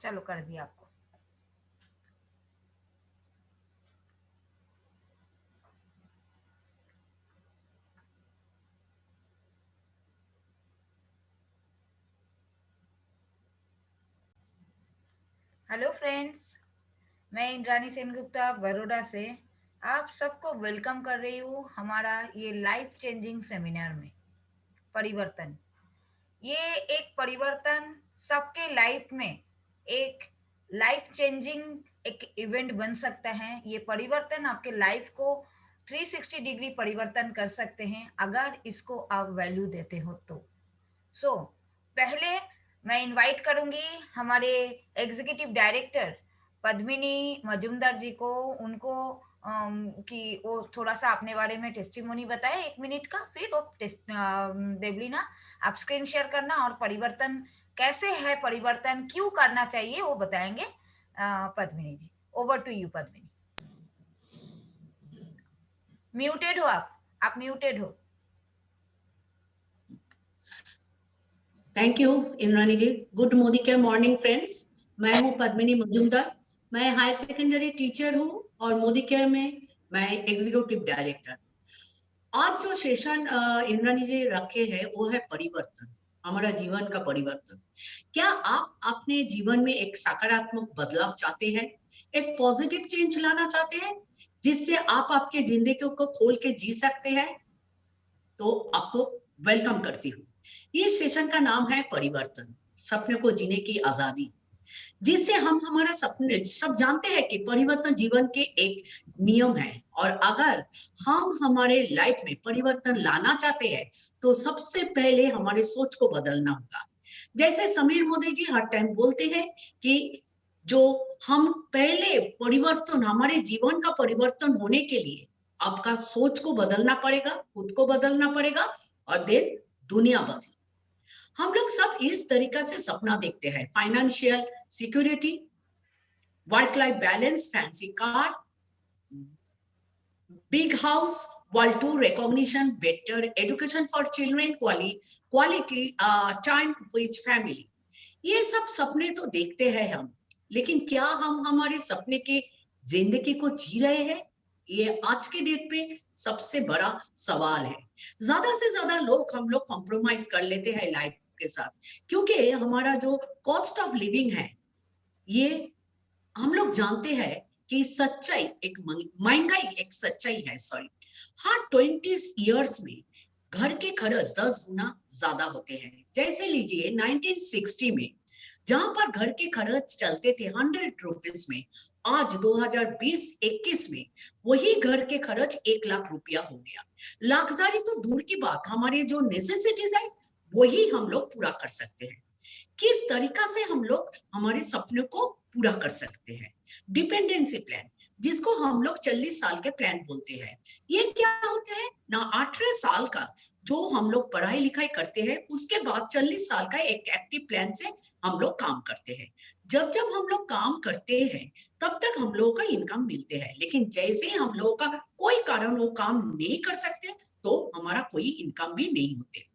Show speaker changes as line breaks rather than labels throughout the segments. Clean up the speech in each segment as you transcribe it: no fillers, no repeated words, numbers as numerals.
चलो कर दिया आपको। हेलो फ्रेंड्स, मैं इंद्रानी सेनगुप्ता बड़ौदा से आप सबको वेलकम कर रही हूँ हमारा ये लाइफ चेंजिंग सेमिनार में। परिवर्तन, ये एक परिवर्तन सबके लाइफ में एक लाइफ चेंजिंग एक इवेंट बन सकता है। ये परिवर्तन आपके लाइफ को 360 डिग्री परिवर्तन कर सकते हैं अगर इसको आप वैल्यू देते हो तो। सो पहले मैं इनवाइट करूंगी हमारे एग्जीक्यूटिव डायरेक्टर पद्मिनी मजुमदार जी को, उनको कि वो थोड़ा सा अपने बारे में टेस्टिमोनी बताए 1 मिनट का। फिर वो देवलीना, आप स्क्रीन शेयर करना और परिवर्तन कैसे है, परिवर्तन क्यों करना चाहिए वो बताएंगे। Padmini ji, over to you Padmini. Muted हो आप म्यूटेड हो।
Thank you Indrani ji. Good Modi के मॉर्निंग फ्रेंड्स, मैं हूं पद्मिनी मजुमदार। मैं हाई सेकेंडरी टीचर हूं और मोदी केयर में मैं एग्जीक्यूटिव डायरेक्टर। आज जो सेशन इंद्रानी जी रखे हैं वो है परिवर्तन, हमारा जीवन का परिवर्तन। क्या आप अपने जीवन में एक सकारात्मक बदलाव चाहते हैं, एक पॉजिटिव चेंज लाना चाहते हैं जिससे आप आपके जिंदगी को खोल के जी सकते हैं? तो आपको वेलकम करती हूँ। इस सेशन का नाम है परिवर्तन, सपने को जीने की आजादी। जिससे हम हमारा सपने सब जानते हैं कि परिवर्तन जीवन के एक नियम है, और अगर हम हमारे लाइफ में परिवर्तन लाना चाहते हैं तो सबसे पहले हमारे सोच को बदलना होगा। जैसे समीर मोदी जी हर टाइम बोलते हैं कि जो हम पहले परिवर्तन, हमारे जीवन का परिवर्तन होने के लिए आपका सोच को बदलना पड़ेगा, खुद को बदलना पड़ेगा, और देन दुनिया बदले। हम लोग सब इस तरीका से सपना देखते हैं: financial security, work life balance, fancy car, big house, world tour, recognition, better education for children, quality time with family. ये सब सपने तो देखते हैं हम, लेकिन क्या हम हमारे सपने के जिंदगी को जी रहे हैं? ये आज के डेट पे सबसे बड़ा सवाल है। ज्यादा से ज्यादा हम लोग कॉम्प्रोमाइज कर लेते हैं लाइफ के साथ, क्योंकि हमारा जो कॉस्ट ऑफ लिविंग है, ये हम लोग जानते हैं कि सच्चाई एक महंगाई एक सच्चाई है, सॉरी। हर 20 इयर्स में घर के खर्च 10 गुना ज्यादा होते हैं। जैसे लीजिए 1960 में जहां पर घर के खर्च चलते थे 100 रुपीज में, आज 2020-21 में वही घर के खर्च 1 लाख रुपया हो गया। लग्जरी तो दूर की बात, हमारे जो नेसेसिटीज है वही हम लोग पूरा कर सकते हैं। किस तरीका से हम लोग हमारे सपने को पूरा कर सकते हैं? डिपेंडेंसी प्लान, जिसको हम लोग 40 साल के प्लान बोलते हैं। ये क्या होता है ना, 18 साल का जो हम लोग पढ़ाई लिखाई करते हैं, उसके बाद 40 साल का एक एक्टिव प्लान से हम लोग काम करते हैं। जब जब हम लोग काम करते हैं तब तक हम लोगों का इनकम मिलते हैं, लेकिन जैसे ही हम लोगों का कोई कारण वो काम नहीं कर सकते तो हमारा कोई इनकम भी नहीं होते।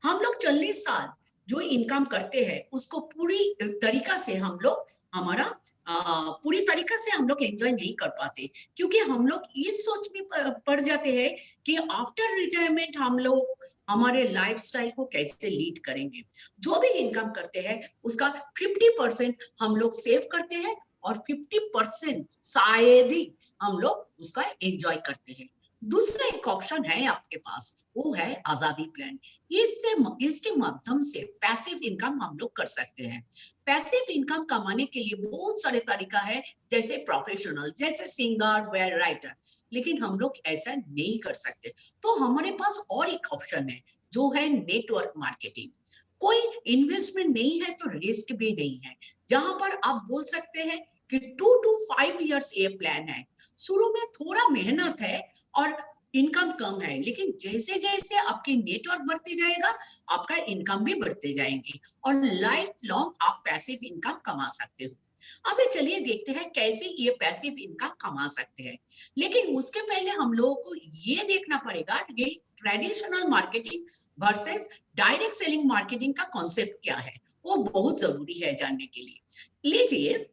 हम लोग 40 साल जो इनकम करते हैं उसको पूरी तरीका से हम लोग हमारा पूरी तरीका से हम लोग एंजॉय नहीं कर पाते, क्योंकि हम लोग इस सोच में पड़ जाते हैं कि आफ्टर रिटायरमेंट हम लोग हमारे लाइफस्टाइल को कैसे लीड करेंगे। जो भी इनकम करते हैं उसका 50% हम लोग सेव करते हैं और 50% शायद ही हम लोग उसका एंजॉय करते हैं। दूसरा एक ऑप्शन है आपके पास, वो है आजादी प्लान। इसके माध्यम से पैसिव इनकम हम लोग कर सकते हैं। पैसिव इनकम कमाने के लिए बहुत सारे तरीका है, जैसे प्रोफेशनल, जैसे सिंगर, वेयर राइटर, लेकिन हम लोग ऐसा नहीं कर सकते। तो हमारे पास और एक ऑप्शन है जो है नेटवर्क मार्केटिंग। कोई इन्वेस्टमेंट नहीं है तो रिस्क भी नहीं है, जहां पर आप बोल सकते हैं कि 2 to 5 years ये प्लान है। शुरू में थोड़ा मेहनत है और इनकम कम है, लेकिन जैसे जैसे आपकी नेटवर्क बढ़ते जाएगा आपका इनकम भी बढ़ते जाएंगे और लाइफ लॉन्ग आप पैसिव इनकम कमा सकते हो। अभी चलिए देखते हैं कैसे ये पैसिव इनकम कमा सकते हैं। लेकिन उसके पहले हम लोगों को ये देखना पड़ेगा कि traditional marketing versus direct selling marketing का कॉन्सेप्ट क्या है। वो बहुत जरूरी है जानने के लिए। लीजिए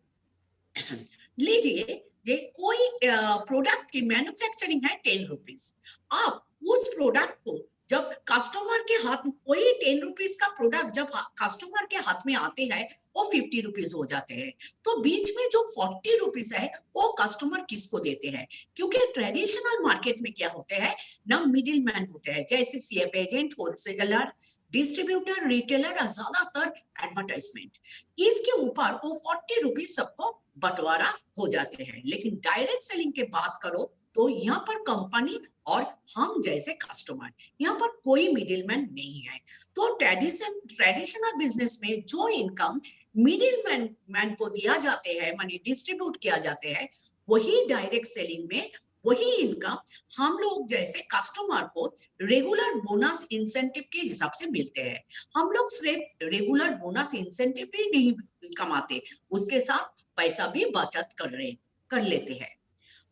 लीजिए, ये कोई प्रोडक्ट की मैन्युफैक्चरिंग है 10 रुपीज। आप उस प्रोडक्ट को जब कस्टमर के हाथ, वही 10 रुपीज का प्रोडक्ट जब कस्टमर के हाथ में आते हैं वो 50 रुपीज हो जाते हैं। तो बीच में जो 40 रुपीज है वो कस्टमर किसको देते हैं? क्योंकि ट्रेडिशनल मार्केट में क्या होते हैं ना, मिडिल मैन होते हैं, जैसे CF agent, wholesaler, distributor, retailer और ज्यादातर एडवर्टाइजमेंट। इसके ऊपर वो 40 रुपीज सबको बंटवारा हो जाते हैं। लेकिन डायरेक्ट सेलिंग की बात करो तो यहाँ पर कंपनी और हम जैसे कस्टमर, यहाँ पर कोई मिडिलमैन नहीं है। तो ट्रेडिशनल बिजनेस में जो इनकम मिडिल मैन को दिया जाते हैं, मानी डिस्ट्रीब्यूट किया जाते हैं, वही डायरेक्ट सेलिंग में वही इनकम हम लोग जैसे कस्टमर को रेगुलर बोनस इंसेंटिव के हिसाब से मिलते हैं। हम लोग सिर्फ रेगुलर बोनस इंसेंटिव ही नहीं कमाते, उसके साथ पैसा भी बचत कर लेते हैं।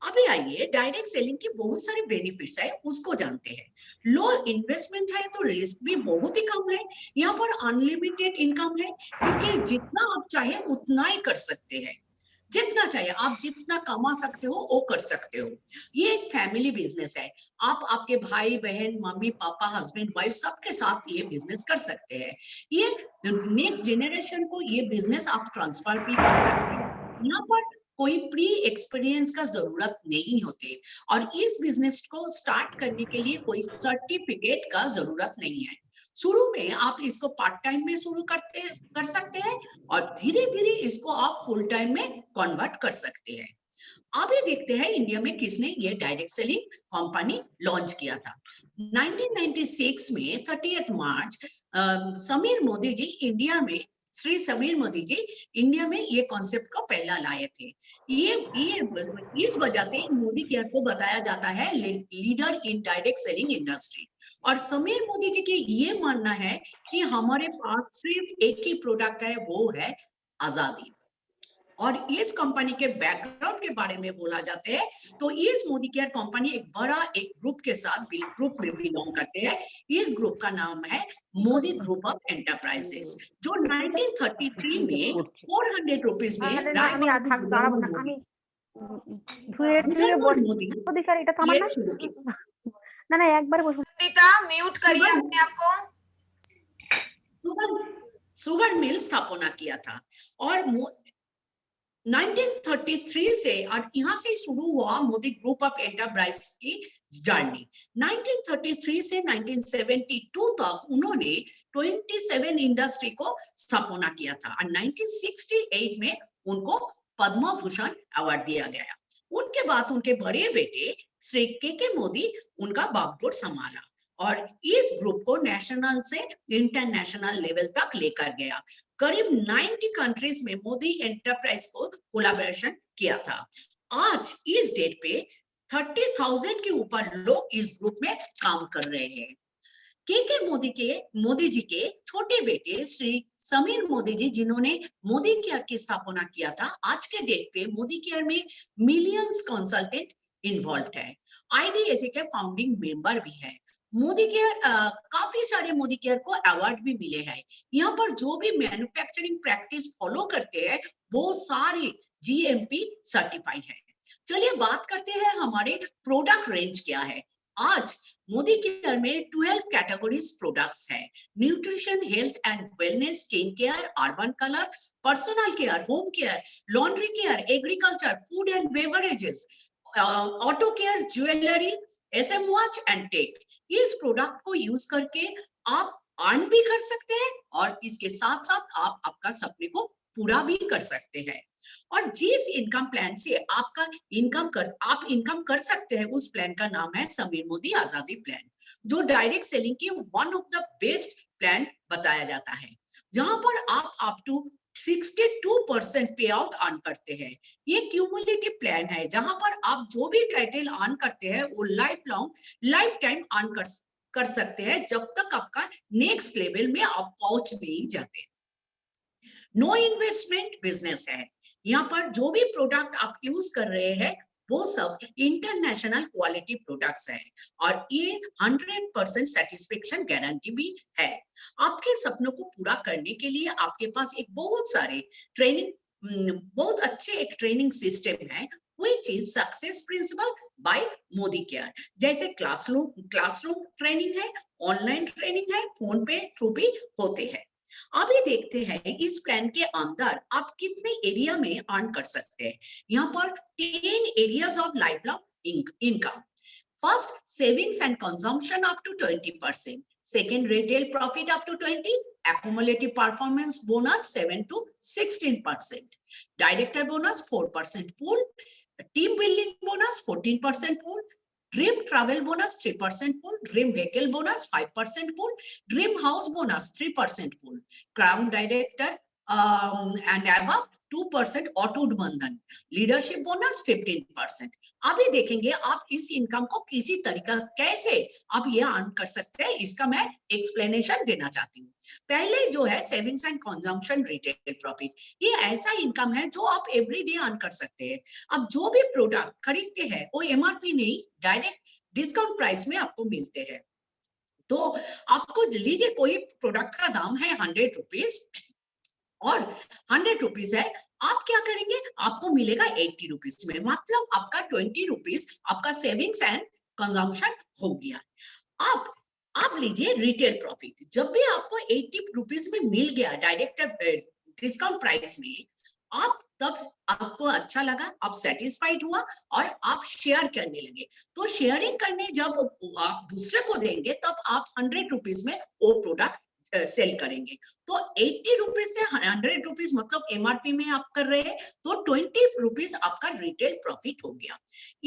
अभी आइए, डायरेक्ट सेलिंग के बहुत सारे बेनिफिट्स है, उसको जानते हैं। लो इन्वेस्टमेंट है तो रिस्क भी बहुत ही कम है। यहाँ पर अनलिमिटेड इनकम है, क्योंकि जितना आप चाहे उतना ही कर सकते हैं। जितना चाहिए आप जितना कमा सकते हो वो कर सकते हो। ये एक फैमिली बिजनेस है। आप आपके भाई बहन, मम्मी पापा, हस्बैंड वाइफ सबके साथ ये बिजनेस कर सकते हैं। ये नेक्स्ट जनरेशन को ये बिजनेस आप ट्रांसफर भी कर सकते हैं। यहाँ पर कोई प्री एक्सपीरियंस का जरूरत नहीं होते, और इस बिजनेस को स्टार्ट करने के लिए कोई सर्टिफिकेट का जरूरत नहीं है। शुरू में आप इसको पार्ट टाइम में शुरू कर सकते हैं, और धीरे धीरे इसको आप फुल टाइम में कन्वर्ट कर सकते हैं। अभी देखते हैं इंडिया में किसने ये डायरेक्ट सेलिंग कंपनी लॉन्च किया था। 1996 में 30 मार्च समीर मोदी जी इंडिया में, श्री समीर मोदी जी इंडिया में ये कॉन्सेप्ट को पहला लाए थे। ये इस वजह से मोदी केयर को बताया जाता है leader in direct selling industry. और समीर मोदी जी की ये मानना है कि हमारे पास सिर्फ एक ही प्रोडक्ट है, वो है आजादी। और इस कंपनी के बैकग्राउंड के बारे में बोला जाते हैं तो इस मोदी केयर कंपनी एक ग्रुप के साथ ग्रुप में बिलोंग करते हैं। इस ग्रुप का नाम है मोदी ग्रुप ऑफ एंटरप्राइजेस, जो 1933 में 400 रुपीज में मोदी ये शुरू किया।
संगीता, म्यूट करिए अपने आप को।
शुगर मिल स्थापना किया था, और 1933 से, और यहाँ से शुरू हुआ मोदी ग्रुप ऑफ एंटरप्राइज की जर्नी। 1933 से 1972 तक उन्होंने 27 इंडस्ट्री को स्थापना किया था, और 1968 में उनको पद्म भूषण अवार्ड दिया गया। उनके बाद उनके बड़े बेटे श्री के मोदी उनका बागडोर संभाला, और इस ग्रुप को नेशनल से इंटरनेशनल लेवल तक लेकर गया। करीब 90 कंट्रीज में मोदी एंटरप्राइज को कोलैबोरेशन किया था। आज इस डेट पे 30,000 के ऊपर लोग इस ग्रुप में काम कर रहे हैं। मोदी जी के छोटे बेटे श्री समीर मोदी जी, जिन्होंने मोदी केयर की स्थापना किया था, आज के डेट पे मोदी केयर में मिलियंस कंसल्टेंट इन्वॉल्व है। आईडीएसी के फाउंडिंग मेंबर भी है। मोदी केयर काफी सारे मोदी केयर को अवार्ड भी मिले हैं। यहाँ पर जो भी मैन्युफैक्चरिंग प्रैक्टिस फॉलो करते हैं वो सारे जीएमपी सर्टिफाइड है। चलिए बात करते हैं हमारे प्रोडक्ट रेंज क्या है। आज मोदी केयर में 12 कैटेगरीज प्रोडक्ट्स है। Nutrition, health and wellness, skin care, urban colour, personal care, home care, laundry care, agriculture, food and beverages, auto care, jewellery, SM watch and tech. इस प्रोडक्ट को use करके आप earn भी कर सकते हैं, और इसके साथ साथ आप आपका सपने को पूरा भी कर सकते हैं। और जिस इनकम प्लान से आप इनकम कर सकते हैं, उस प्लान का नाम है समीर मोदी आजादी प्लान, जो डायरेक्ट सेलिंग की one of the best plan बताया जाता है, जहां पर आप अप टू 62% पे आउट अर्न करते हैं। ये क्यूमुलेटिव प्लान है, जहां पर आप जो भी टाइटल अर्न करते हैं वो लाइफ टाइम अर्न कर सकते हैं, जब तक आपका नेक्स्ट लेवल में आप पहुंच नहीं जाते। नो इन्वेस्टमेंट बिजनेस है। यहाँ पर जो भी प्रोडक्ट आप यूज कर रहे हैं वो सब इंटरनेशनल क्वालिटी प्रोडक्ट्स हैं और ये 100% सेटिस्फेक्शन गारंटी भी है। आपके सपनों को पूरा करने के लिए आपके पास एक बहुत सारे ट्रेनिंग बहुत अच्छे एक ट्रेनिंग सिस्टम है, which is success principal bye Modi care. जैसे क्लासरूम ट्रेनिंग है, ऑनलाइन ट्रेनिंग है, फोन पे थ्रू भी होते हैं। अभी देखते हैं इस प्लान के अंदर आप कितने एरिया में अर्न कर सकते हैं। यहाँ पर 10 areas of life long income. First, savings and consumption up to 20%. Second, retail profit up to 20. Accumulative performance bonus 7 to 16%. Director bonus 4% pool. Team building bonus 14% pool. Dream travel bonus 3% pool. Dream vehicle bonus 5% pool. Dream house bonus 3% pool. Crown director and above 2% auto बंधन. Leadership bonus 15%. अभी देखेंगे आप इस income को किसी तरीका कैसे आप ये अर्न कर सकते हैं, इसका मैं एक्सप्लेनेशन देना चाहती हूँ। पहले जो है savings and consumption retail profit, ये ऐसा इनकम है जो आप एवरीडे अर्न कर सकते हैं। अब जो भी प्रोडक्ट खरीदते हैं वो एमआरपी नहीं, डायरेक्ट डिस्काउंट प्राइस में आपको मिलते हैं। तो आपको लीजिए कोई प्रोडक्ट का दाम है 100 रुपीज और 100 रुपीज है, आप क्या करेंगे, आपको मिलेगा 80 रुपीज में, मतलब आपका 20 रुपीज आपका सेविंग्स एंड कंजम्पशन हो गया। आप लीजिए रिटेल प्रॉफिट, जब भी आपको 80 रुपीज में मिल गया डायरेक्ट डिस्काउंट प्राइस में, आप तब आपको अच्छा लगा, आप सेटिस्फाइड हुआ और आप शेयर करने लगे। तो शेयरिंग करने जब आप दूसरे को देंगे तब आप 100 रुपीज में वो प्रोडक्ट सेल करेंगे। तो 80 रुपीज से 100 रुपीज मतलब एमआरपी में आप कर रहे हैं, तो 20 रुपीज आपका रिटेल प्रॉफिट हो गया।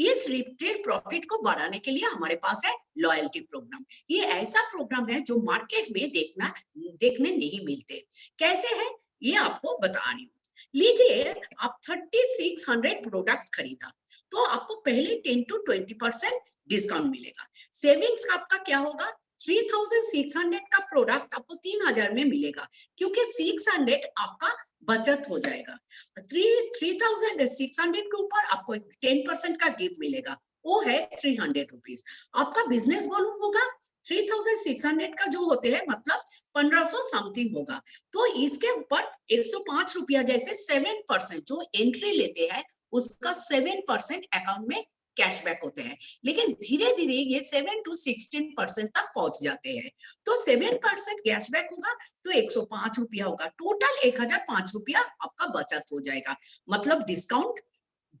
इस रिटेल प्रॉफिट को बढ़ाने के लिए हमारे पास है लॉयल्टी प्रोग्राम। ये ऐसा प्रोग्राम है जो मार्केट में देखने नहीं मिलते। कैसे है ये आपको बता रही हूँ। लीजिए आप 3600 प्रोडक्ट खरीदा तो आपको पहले 10 to 20% डिस्काउंट मिलेगा। सेविंग्स आपका क्या होगा, 3600 का प्रोडक्ट आपको 3000 में मिलेगा, क्योंकि 600 आपका बचत हो जाएगा। 3600 के ऊपर आपको 10% का गिफ्ट मिलेगा, वो है 300 रुपीज। आपका बिजनेस वॉल्यूम होगा 3600 का जो होते हैं मतलब 1500 समथिंग होगा। तो इसके ऊपर 105 रुपया जैसे 7% जो एंट्री लेते हैं उसका 7% अकाउंट में कैशबैक होते हैं, लेकिन धीरे धीरे ये 7 to 16% तक पहुंच जाते हैं। तो 7% कैशबैक होगा तो 105 रुपया होगा, टोटल 1005 रुपया आपका बचत हो जाएगा। मतलब डिस्काउंट,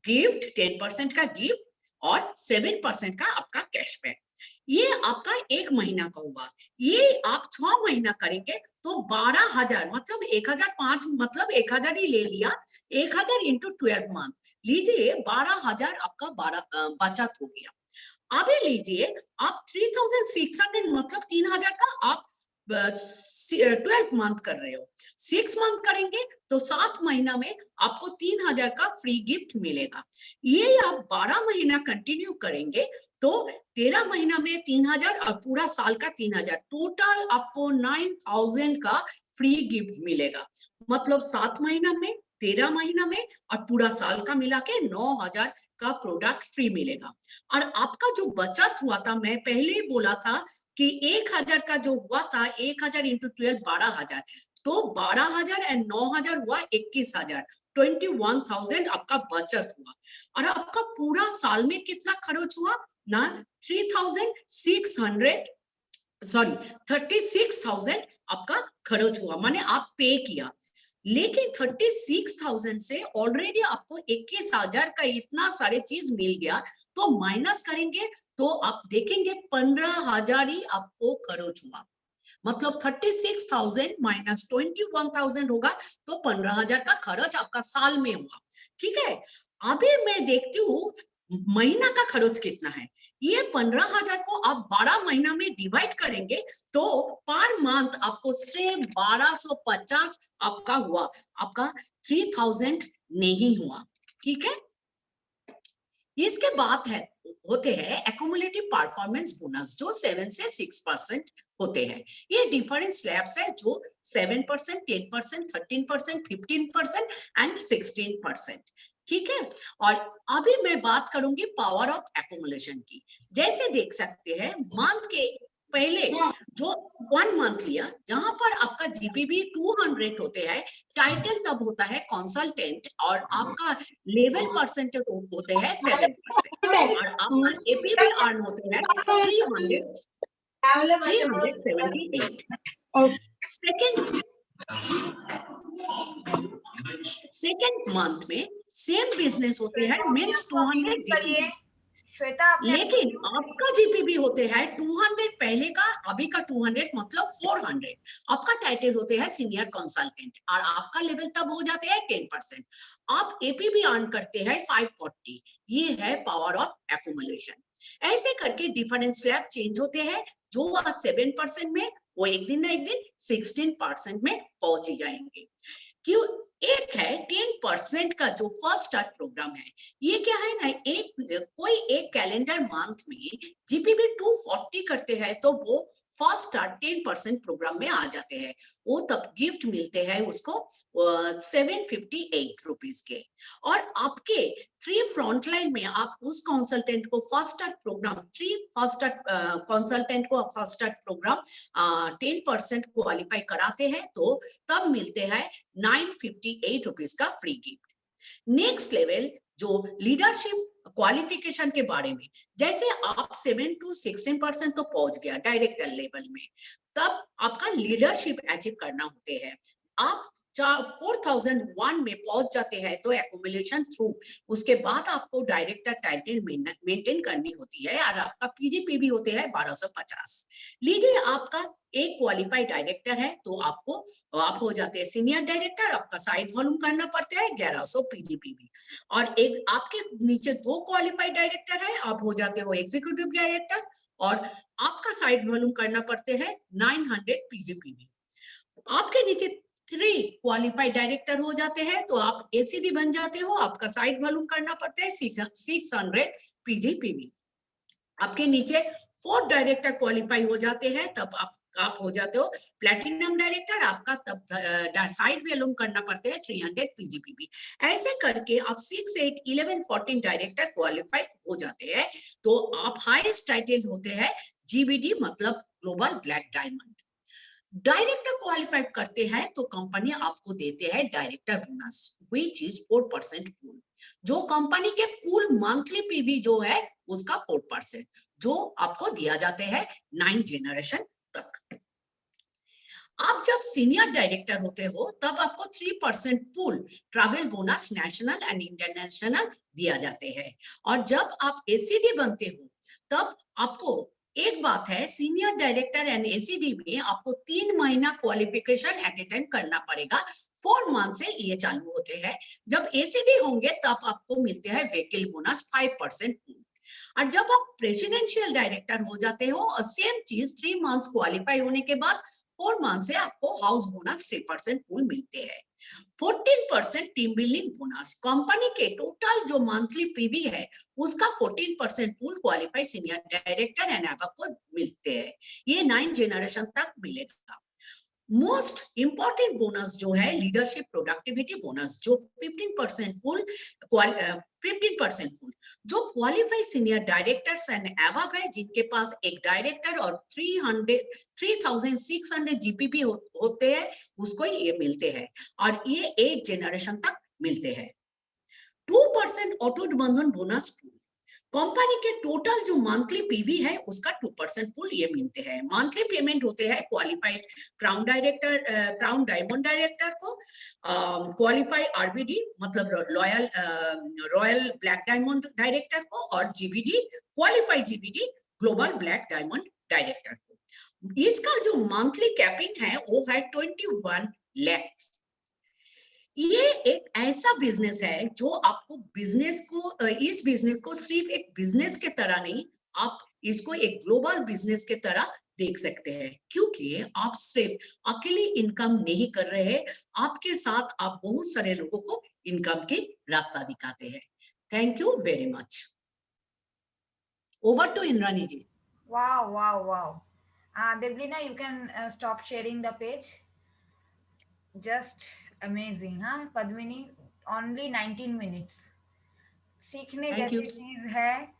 गिफ्ट 10% का गिफ्ट और 7% का आपका कैशबैक। ये आपका 1 महीना का हुआ। ये आप 6 महीना करेंगे तो 12,000 मतलब 1005 मतलब 1000 ही ले लिया, 1000 इंटू 12 मंथ लीजिए 12,000 आपका बचत हो गया। अभी लीजिए आप 3600 मतलब 3000 का आप 12 मंथ कर रहे हो, 6 मंथ करेंगे तो 7 महीना में आपको 3000 का फ्री गिफ्ट मिलेगा। ये आप 12 महीना कंटिन्यू करेंगे तो 13 महीना में 3000 और पूरा साल का 3000, टोटल आपको 9000 का फ्री गिफ्ट मिलेगा। मतलब 7 महीना में, 13 महीना में और पूरा साल का मिला के 9000 का प्रोडक्ट फ्री मिलेगा। और आपका जो बचत हुआ था, मैं पहले ही बोला था कि 1000 का जो हुआ था 1000 इंटू 12 12,000, तो 12,000 एंड 9000 हुआ 21,000, 21,000 आपका बचत हुआ। और आपका पूरा साल में कितना खर्च हुआ ना, 36,000 आपका खर्च हुआ, माने आप पे किया। लेकिन 36,000 से ऑलरेडी आपको 21,000 का इतना सारे चीज मिल गया, तो माइनस करेंगे तो आप देखेंगे 15,000 ही आपको खर्च हुआ। मतलब 36,000 माइनस 21,000 होगा तो 15,000 का खर्च आपका साल में हुआ। ठीक है, अभी मैं देखती हूँ महीना का खर्च कितना है। ये 15,000 को आप 12 महीना में डिवाइड करेंगे तो पर मंथ आपको सिर्फ 1250 आपका हुआ, आपका 3000 नहीं हुआ। ठीक है, इसके बाद है होते हैं एक्यूमुलेटिव परफॉर्मेंस बोनस जो 7 से 6% होते हैं। ये डिफरेंट स्लैब्स है जो 7%, 10%, 13%, 15% एंड 16%। ठीक है। और अभी मैं बात करूंगी पावर ऑफ एक्यूमुलेशन की। जैसे देख सकते हैं मंथ के पहले जो 1 मंथ लिया जहां पर आपका जीपीबी 200 होते हैं, टाइटल तब होता है कंसल्टेंट और आपका लेवल परसेंटेज होते हैं 7% और आपका एपीबी अर्न होते हैं 300 378। सेकेंड सेकेंड मंथ में सेम बिजनेस होते हैं
श्वेता, अपने
मीन्स
आप को
200
म्यूट करिए।
जीपीबी।
श्वेता, अपने आप
लेकिन आपका जीपीबी होते हैं 200 पहले का, अभी का 200 मतलब 400। आपका टाइटल होते हैं सीनियर कंसल्टेंट और आपका लेवल तब हो जाते हैं 10%। आप एपीबी अर्न करते हैं 540। ये है पावर ऑफ एक्यूमुलेशन। ऐसे करके डिफरेंट स्लैब चेंज होते हैं। जो आज 7% में, वो एक दिन ना एक दिन 16% में पहुंच ही जाएंगे। क्यों? एक है 10% का जो फर्स्ट स्टार्ट प्रोग्राम है। ये क्या है ना, कोई एक कैलेंडर मंथ में जीपीबी 240 करते हैं तो वो फर्स्ट स्टार्ट 10% प्रोग्राम में आ जाते हैं। वो तब गिफ्ट मिलते हैं उसको 758 के। और आपके 3 फ्रंटलाइन में आप उस कंसल्टेंट को first start programme 3 first start consultant को फर्स्ट स्टार्ट प्रोग्राम 10% क्वालिफाई कराते हैं तो तब मिलते हैं 958 रुपीज का फ्री गिफ्ट। नेक्स्ट लेवल जो लीडरशिप क्वालिफिकेशन के बारे में, जैसे आप 7 to 16% तो पहुंच गया डायरेक्टर लेवल में, तब आपका लीडरशिप अचीव करना होते हैं। आप 4001 में पहुंच जाते हैं तो एक्यूमुलेशन थ्रू उसके बाद आपको डायरेक्टर टाइटल मेंटेन करनी होती है और आपका पीजीपीबी होते हैं 1250। लीजिए आपका एक क्वालिफाइड डायरेक्टर है तो आप हो जाते हैं सीनियर डायरेक्टर। आपका साइड वॉल्यूम करना पड़ता है 1100 पीजीपीबी। और एक आपके नीचे 2 क्वालिफाइड डायरेक्टर है, आप हो जाते हो एग्जीक्यूटिव डायरेक्टर और आपका साइड वॉल्यूम करना पड़ते हैं 900 पीजीपीबी। आपके नीचे 3 क्वालिफाइड डायरेक्टर हो जाते हैं तो आप एसीडी बन जाते हो। आपका साइड वॉल्यूम करना पड़ता है 600 पीजीपीबी। आपके नीचे 4 डायरेक्टर क्वालिफाई हो जाते हैं तब आप हो जाते हो प्लैटिनम डायरेक्टर। आपका तब साइड वॉल्यूम करना पड़ता है 300 पीजीपीबी। ऐसे करके आप 6, 8, 11, 14 डायरेक्टर क्वालिफाई हो जाते हैं तो आप हाईएस्ट टाइटल होते हैं जीबीडी मतलब global black diamond. Director qualify करते हैं तो कंपनी आपको देते हैं director bonus which is 4% pool. जो कंपनी के कुल मंथली पीवी जो है उसका 4% जो आपको दिया जाते हैं 9 जनरेशन तक। आप जब सीनियर डायरेक्टर होते हो तब आपको 3% pool travel bonus national and international दिया जाते हैं। और जब आप एसीडी बनते हो तब आपको एक बात है, सीनियर डायरेक्टर एंड एसीडी में आपको 3 महीना क्वालिफिकेशन एट ए टाइम करना पड़ेगा। 4 मंथ से ये चालू होते हैं। जब एसीडी होंगे तब आपको मिलते हैं व्हीकल बोनस 5% पूल। और जब आप प्रेसिडेंशियल डायरेक्टर हो जाते हो और सेम चीज 3 मंथ्स क्वालिफाई होने के बाद 4 मंथ से आपको हाउस बोनस 3% पूल मिलते हैं। 14% टीम बिल्डिंग बोनस कंपनी के टोटल जो मंथली पीवी है उसका 14% pool qualify senior director and above को मिलते हैं। ये 9 जनरेशन तक मिलेगा। मोस्ट इंपॉर्टेंट बोनस जो है लीडरशिप प्रोडक्टिविटी बोनस जो 15% फुल 15% फुल जो qualify senior directors and above है जिनके पास एक डायरेक्टर और 3600 जीपीपी होते हैं उसको ये मिलते हैं और ये 8 जनरेशन तक मिलते हैं। 2% ऑटो बंधन बोनस पूल कंपनी के टोटल जो मंथली पीवी है उसका 2% पूल ये मिलते हैं। मंथली पेमेंट होते हैं qualified crown director crown diamond director को, क्वालिफाइड आरबीडी मतलब रॉयल ब्लैक डायमंड डायरेक्टर को और GBD qualified GBD global black diamond director को। इसका जो मंथली कैपिंग है वो है 21 लाख। ये एक ऐसा बिजनेस है जो आपको इस बिजनेस को सिर्फ एक बिजनेस के तरह नहीं, आप इसको एक ग्लोबल बिजनेस के तरह देख सकते हैं क्योंकि आप सिर्फ अकेले इनकम नहीं कर रहे हैं, आपके साथ आप बहुत सारे लोगों को इनकम की रास्ता दिखाते हैं। Thank you very much. Over to Indrani ji.
Wow, wow, wow. Devlina, you can stop sharing the page. Just amazing, हाँ पद्मिनी? Only 19 minutes. सीखने
थैंक यू।
जैसी चीज है,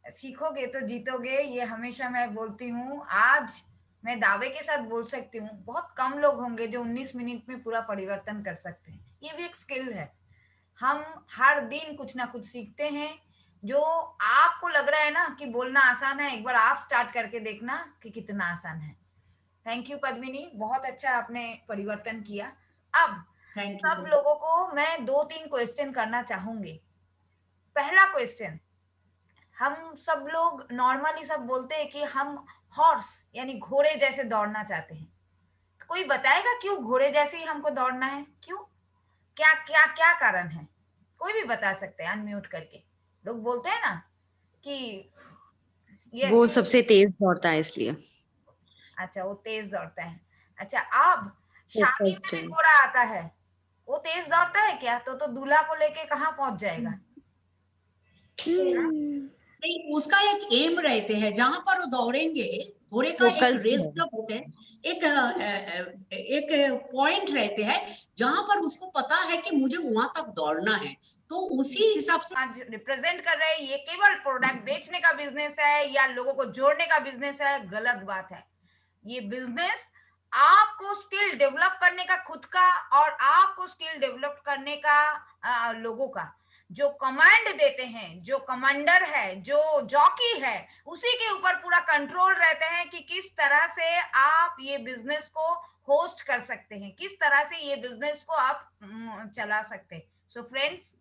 सीखोगे तो जीतोगे, ये हमेशा मैं बोलती हूँ। आज मैं दावे के साथ बोल सकती हूँ, बहुत कम लोग होंगे जो 19 मिनट में पूरा परिवर्तन कर सकते हैं। ये भी एक स्किल है। हम हर दिन कुछ ना कुछ सीखते हैं। जो आपको लग रहा है ना कि बोलना आसान है, एक बार आप स्टार्ट करके देखना कि कितना आसान है। थैंक यू पद्मिनी, बहुत अच्छा आपने परिवर्तन किया। अब
थैंक
सब
यू।
लोगों को मैं 2-3 क्वेश्चन करना चाहूंगी। पहला क्वेश्चन, हम सब लोग नॉर्मली सब बोलते हैं कि हम हॉर्स यानी घोड़े जैसे दौड़ना चाहते हैं। कोई बताएगा क्यों घोड़े जैसे ही हमको दौड़ना है? क्यों? क्या क्या क्या कारण है? कोई भी बता सकते हैं अनम्यूट करके। लोग बोलते हैं ना कि यस।
वो सबसे तेज दौड़ता है इसलिए।
अच्छा, वो तेज दौड़ता है। अच्छा, अब शादी में
फर्स्ट
भी
टाइम।
घोड़ा आता है, वो तेज दौड़ता है क्या? तो दूल्हा को लेके कहाँ पहुंच जाएगा? हाँ?
नहीं, उसका एक एम रहते हैं जहां पर वो दौड़ेंगे। घोड़े का एक
फोकस्ड
रेस
है।
जब होते हैं, एक पॉइंट रहते हैं जहां पर उसको पता है कि मुझे वहां तक दौड़ना है, तो उसी हिसाब से।
आज रिप्रेजेंट कर रहे हैं, ये केवल प्रोडक्ट बेचने का बिजनेस है या लोगों को जोड़ने का बिजनेस है, गलत बात है। ये बिजनेस आपको स्किल डेवलप करने का खुद का, और आपको स्किल डेवलप करने का लोगों का। जो कमांड देते हैं, जो कमांडर है, जो जॉकी है, उसी के ऊपर पूरा कंट्रोल रहते हैं कि किस तरह से आप ये बिजनेस को होस्ट कर सकते हैं, किस तरह से ये बिजनेस को आप चला सकते हैं। सो फ्रेंड्स,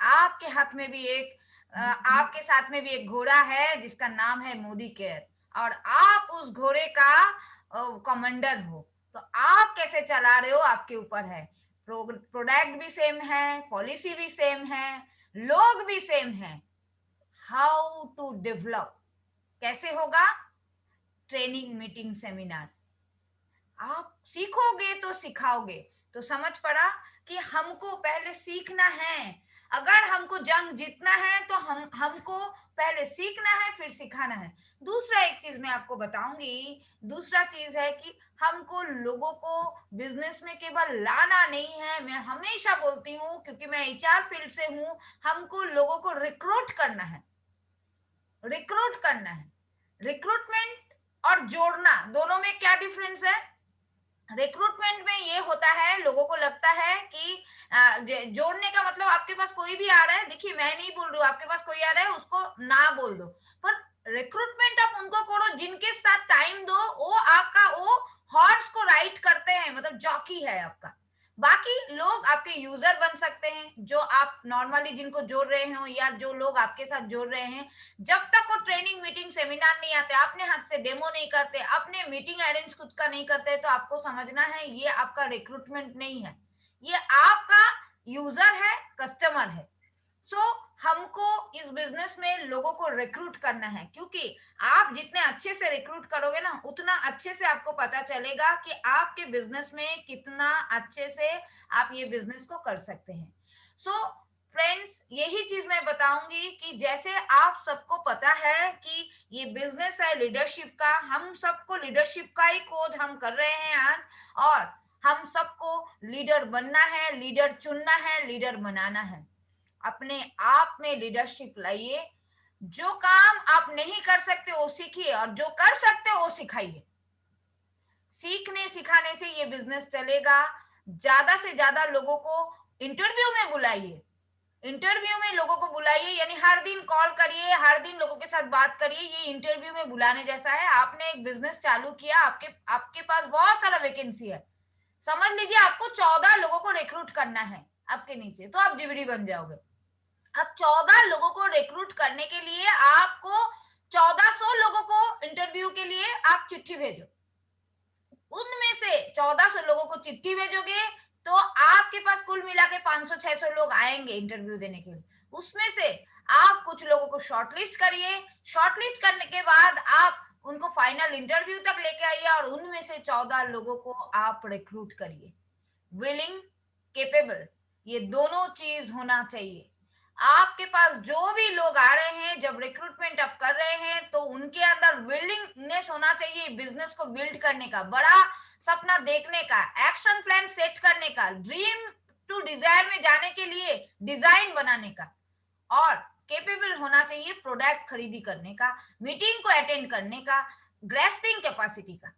आपके हाथ में भी एक आपके साथ में भी एक घोड़ा है जिसका नाम है मोदी केयर, और आप उस घोड़े का कमांडर हो। तो आप कैसे चला रहे हो आपके ऊपर है। प्रोडक्ट भी सेम है, पॉलिसी भी सेम है, लोग भी सेम है। हाउ टू डेवलप कैसे होगा? Training, meeting, seminar. आप सीखोगे तो सिखाओगे। तो समझ पड़ा कि हमको पहले सीखना है। अगर हमको जंग जीतना है तो हमको पहले सीखना है, फिर सिखाना है। दूसरा एक चीज मैं आपको बताऊंगी। दूसरा चीज है कि हमको लोगों को बिजनेस में केवल लाना नहीं है। मैं हमेशा बोलती हूँ, क्योंकि मैं एचआर फील्ड से हूँ, हमको लोगों को रिक्रूट करना है। रिक्रूट करना है। रिक्रूटमेंट और जोड़ना, दोनों में क्या डिफरेंस है? रिक्रूटमेंट में ये होता है, लोगों को लगता है कि जोड़ने का मतलब आपके पास कोई भी आ रहा है, देखिए मैं नहीं बोल रही हूँ, आपके पास कोई आ रहा है उसको ना बोल दो, पर रिक्रूटमेंट आप उनको करो जिनके साथ टाइम दो, वो आपका वो हॉर्स को राइड करते हैं, मतलब जॉकी है आपका। बाकी लोग आपके यूजर बन सकते हैं, जो आप नॉर्मली जिनको जोड़ रहे हो या जो लोग आपके साथ जोड़ रहे हैं। जब तक वो ट्रेनिंग, मीटिंग, सेमिनार नहीं आते, अपने हाथ से डेमो नहीं करते, अपने मीटिंग अरेंज खुद का नहीं करते, तो आपको समझना है ये आपका रिक्रूटमेंट नहीं है, ये आपका यूजर है, कस्टमर है। सो हमको इस बिजनेस में लोगों को रिक्रूट करना है, क्योंकि आप जितने अच्छे से रिक्रूट करोगे ना, उतना अच्छे से आपको पता चलेगा कि आपके बिजनेस में कितना अच्छे से आप ये बिजनेस को कर सकते हैं। सो फ्रेंड्स, यही चीज मैं बताऊंगी कि जैसे आप सबको पता है कि ये बिजनेस है लीडरशिप का, हम सबको लीडरशिप का ही खोज हम कर रहे हैं आज, और हम सबको लीडर बनना है, लीडर चुनना है, लीडर बनाना है। अपने आप में लीडरशिप लाइए। जो काम आप नहीं कर सकते वो सीखिए, और जो कर सकते वो सिखाइए। सीखने सिखाने से ये बिजनेस चलेगा। ज्यादा से ज्यादा लोगों को इंटरव्यू में बुलाइए। इंटरव्यू में लोगों को बुलाइए, यानी हर दिन कॉल करिए, हर दिन लोगों के साथ बात करिए। ये इंटरव्यू में बुलाने जैसा है। आपने एक बिजनेस चालू किया, आपके आपके पास बहुत सारा वैकेंसी है। समझ लीजिए आपको 14 लोगों को रिक्रूट करना है आपके नीचे, तो आप जीवीडी बन जाओगे। अब 14 लोगों को रिक्रूट करने के लिए आपको 1400 लोगों को इंटरव्यू के लिए आप चिट्ठी भेजो। उनमें से 1400 लोगों को चिट्ठी भेजोगे तो आपके पास कुल मिला के 500-600 लोग आएंगे इंटरव्यू देने के लिए। उसमें से आप कुछ लोगों को शॉर्टलिस्ट करिए। शॉर्टलिस्ट करने के बाद आप उनको फाइनल इंटरव्यू तक लेके आइए, और उनमें से 14 लोगों को आप रिक्रूट करिए। विलिंग, केपेबल, ये दोनों चीज होना चाहिए। आपके पास जो भी लोग आ रहे हैं, जब रिक्रूटमेंट आप कर रहे हैं, तो उनके अंदर विलिंगनेस होना चाहिए बिजनेस को बिल्ड करने का, बड़ा सपना देखने का, एक्शन प्लान सेट करने का, ड्रीम टू डिजायर में जाने के लिए डिजाइन बनाने का, और केपेबल होना चाहिए प्रोडक्ट खरीदी करने का, मीटिंग को अटेंड करने का, ग्रेस्पिंग कैपेसिटी का।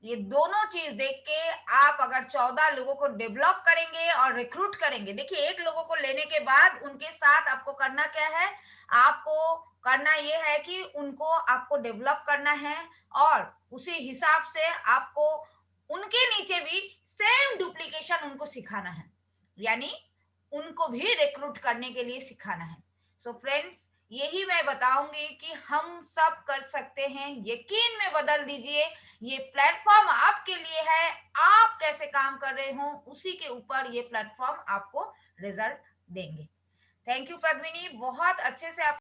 ये दोनों चीज देख के आप अगर 14 लोगों को डेवलप करेंगे और रिक्रूट करेंगे, देखिए एक लोगों को लेने के बाद उनके साथ आपको करना क्या है, आपको करना ये है कि उनको आपको डेवलप करना है, और उसी हिसाब से आपको उनके नीचे भी सेम डुप्लीकेशन उनको सिखाना है, यानी उनको भी रिक्रूट करने के लिए सिखाना है। सो फ्रेंड्स, यही मैं बताऊंगी कि हम सब कर सकते हैं, यकीन में बदल दीजिए। ये प्लेटफॉर्म आपके लिए है, आप कैसे काम कर रहे हो उसी के ऊपर ये प्लेटफॉर्म आपको रिजल्ट देंगे। थैंक यू पद्मिनी, बहुत अच्छे से आप